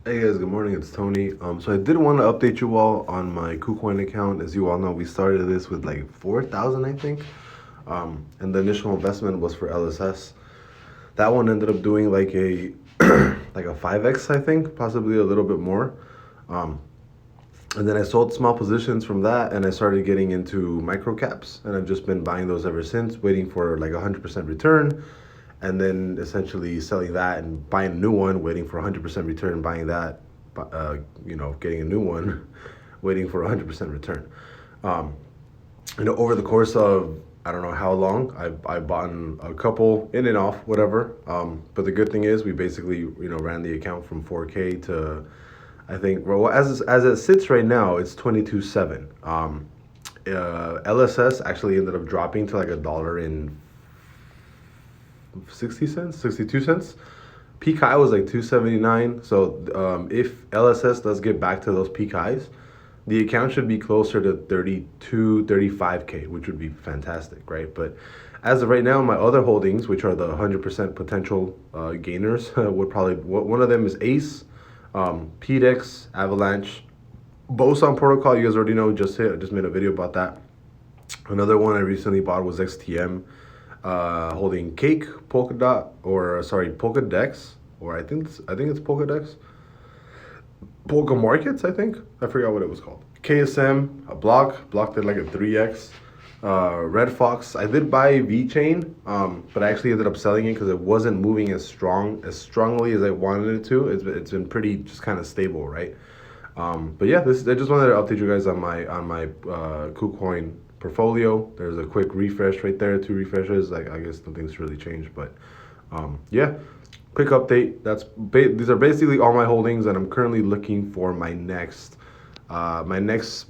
Hey guys, good morning. It's Tony. So I did want to update you all on my KuCoin account. As you all know, we started this with like 4,000, I think. And the initial investment was for LSS. That one ended up doing like a like a 5x, I think, possibly a little bit more. Um, and then I sold small positions from that, and I started getting into microcaps, and I've just been buying those ever since, waiting for like 100% return, and then essentially selling that and buying a new one, waiting for 100% return, buying that, getting a new one, waiting for 100% return. Um, Over the course of I don't know how long I bought a couple in and off, whatever. But the good thing is we basically ran the account from 4K to I think well as it sits right now it's 22.7. LSS actually ended up dropping to like $1 in 60 cents, 62 cents. Peak high was like 279. So if LSS does get back to those peak highs, the account should be closer to 32, 35K, which would be fantastic, right? But as of right now, my other holdings, which are the 100% potential gainers, would probably, one of them is Ace, PDEX, Avalanche, Boson Protocol. You guys already know, just made a video about that. Another one I recently bought was XTM, holding Cake, Polka Dex, or I think it's Polka Dex. Polka Markets, I think. I forgot what it was called. KSM, a block did like a 3x. Red Fox, I did buy VeChain, but I actually ended up selling it because it wasn't moving as strongly as I wanted it to. It's been pretty just kind of stable, right? But yeah, I just wanted to update you guys on my KuCoin portfolio. There's a quick refresh right there, two refreshes. Like I guess nothing's really changed, but yeah, quick update. These are basically all my holdings, and I'm currently looking for my next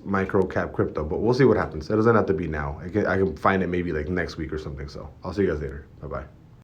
micro cap crypto. But we'll see what happens. It doesn't have to be now. I can find it maybe like next week or something. So I'll see you guys later. Bye bye.